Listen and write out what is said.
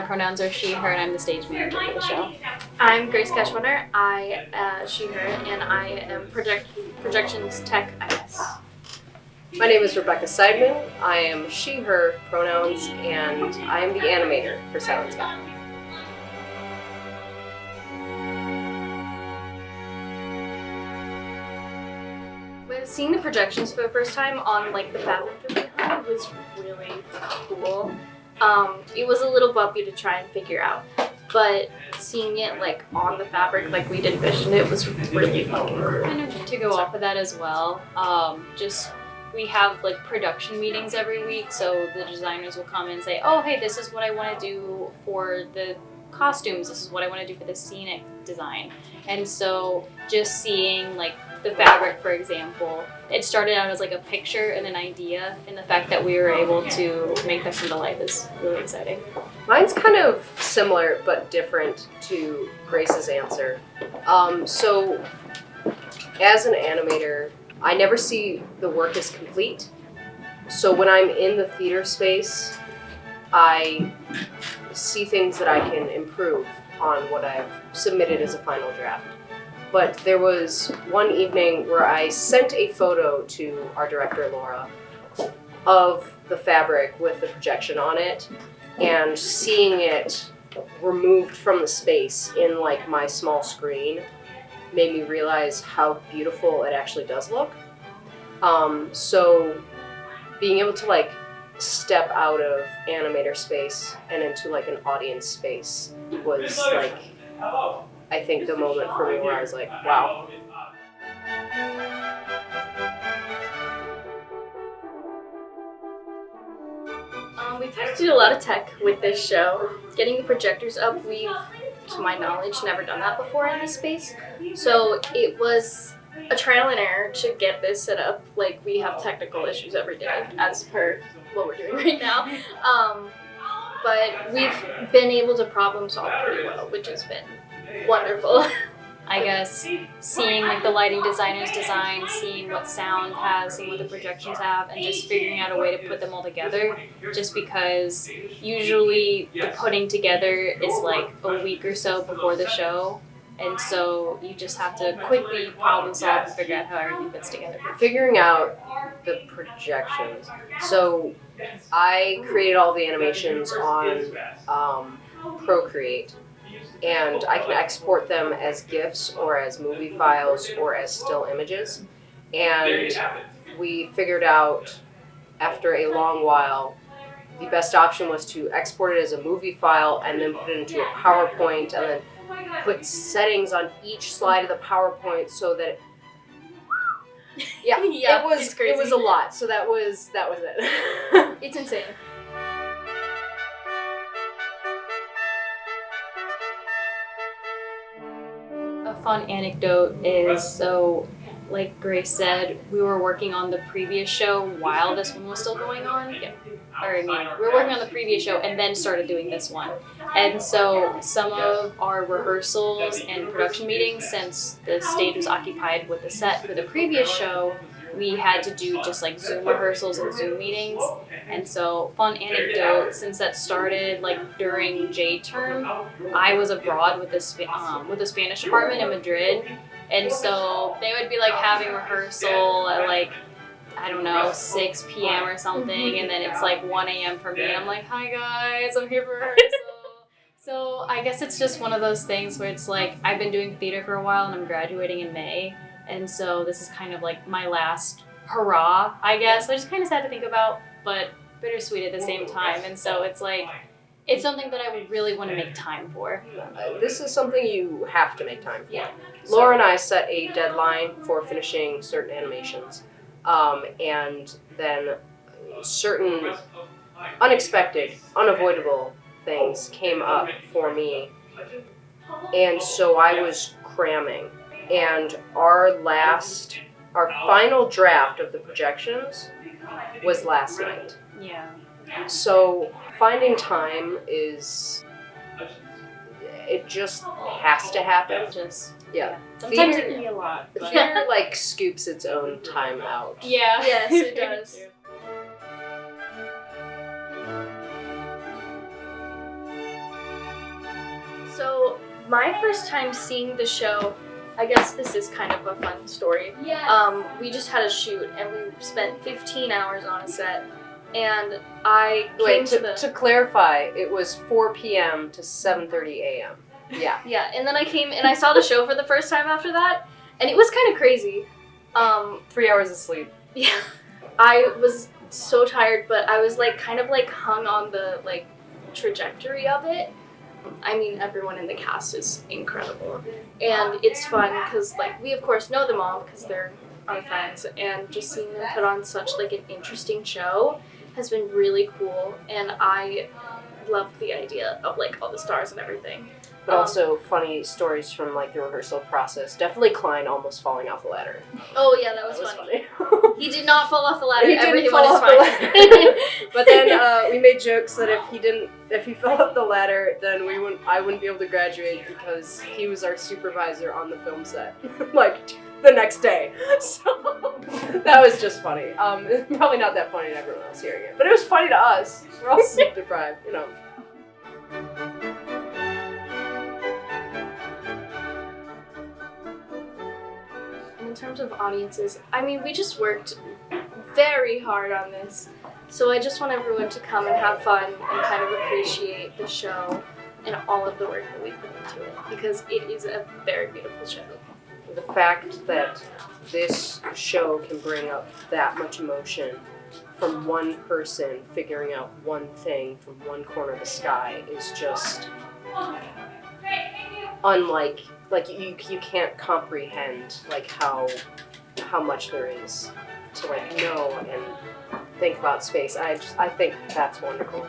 pronouns are she, her, and I'm the stage manager for the show. I'm Grace Cashwinner. I, she, her, and I am projections tech, I guess. My name is Rebecca Seidman. I am she, her pronouns, and I am the animator for Silent Sky. With seeing the projections for the first time on like the fabric that we had was really cool. It was a little bumpy to try and figure out, but seeing it like on the fabric like we'd envisioned it was really fucking cool. Kind of to go off of that as well, we have like production meetings every week, so the designers will come and say, oh hey, this is what I want to do for the costumes, this is what I want to do for the scenic design. And so just seeing like the fabric, for example, it started out as like a picture and an idea, and the fact that we were able to make that come to life is really exciting. Mine's kind of similar but different to Grace's answer. So as an animator, I never see the work as complete. So when I'm in the theater space, I see things that I can improve on what I've submitted as a final draft. But there was one evening where I sent a photo to our director, Laura, of the fabric with the projection on it, and seeing it removed from the space in like my small screen made me realize how beautiful it actually does look. So being able to like step out of animator space and into like an audience space was like, I think the moment for me where I was like, wow. We've had to do a lot of tech with this show. Getting the projectors up, we've, to my knowledge, never done that before in this space. So it was a trial and error to get this set up. Like, we have technical issues every day, as per what we're doing right now. But we've been able to problem solve pretty well, which has been wonderful. I guess seeing like the lighting designers design, seeing what sound has, seeing what the projections have, and just figuring out a way to put them all together, just because usually the putting together is like a week or so before the show, and so you just have to quickly problem solve and figure out how everything fits together. Figuring out the projections. So I created all the animations on Procreate. And I can export them as GIFs or as movie files or as still images. And we figured out after a long while, the best option was to export it as a movie file and then put it into a PowerPoint and then put settings on each slide of the PowerPoint so that it was a lot. So that was it. It's insane. A fun anecdote is, so like Grace said, we were working on the previous show while this one was still going on. Yeah. Or I mean, we were working on the previous show and then started doing this one. And so some of our rehearsals and production meetings, since the stage was occupied with the set for the previous show, we had to do just like Zoom rehearsals and Zoom meetings. And so, fun anecdote, since that started like during J term, I was abroad with the Spanish department in Madrid. And so they would be like having rehearsal at like, I don't know, 6 p.m. or something, and then it's like 1 a.m. for me, and I'm like, hi guys, I'm here for rehearsal. So I guess it's just one of those things where it's like, I've been doing theater for a while and I'm graduating in May, and so this is kind of like my last hurrah, I guess, which is kind of sad to think about, but bittersweet at the same time. And so it's like, it's something that I would really want to make time for. This is something you have to make time for. Yeah. Laura and I set a deadline for finishing certain animations, and then certain unexpected, unavoidable things came up for me, and so I was cramming. And our final draft of the projections was last night. Yeah. So finding time it just has to happen. Yeah. Sometimes it can be a lot. But Theater like scoops its own time out. yeah. Yes, it does. my first time seeing the show, I guess this is kind of a fun story. We just had a shoot and we spent 15 hours on a set, and I came to clarify, it was 4 p.m. to 7:30 a.m. Yeah. Yeah, and then I came and I saw the show for the first time after that, and it was kind of crazy. 3 hours of sleep. Yeah, I was so tired, but I was like kind of like hung on the like trajectory of it. I mean, everyone in the cast is incredible, and it's fun because like we of course know them all because they're our friends, and just seeing them put on such like an interesting show has been really cool, and I love the idea of like all the stars and everything. But also funny stories from like the rehearsal process. Definitely Klein almost falling off the ladder. Oh yeah, that was funny. He did not fall off the ladder. He didn't Everything fall was off fine. the ladder. But then we made jokes that if he fell off the ladder, then I wouldn't be able to graduate because he was our supervisor on the film set, like the next day. So that was just funny. It's probably not that funny to everyone else hearing it, but it was funny to us. We're all sleep deprived, you know. In terms of audiences, I mean, we just worked very hard on this. So I just want everyone to come and have fun and kind of appreciate the show and all of the work that we put into it, because it is a very beautiful show. The fact that this show can bring up that much emotion from one person figuring out one thing from one corner of the sky is just unlike, like you can't comprehend like how much there is to like know and think about space. I think that's wonderful.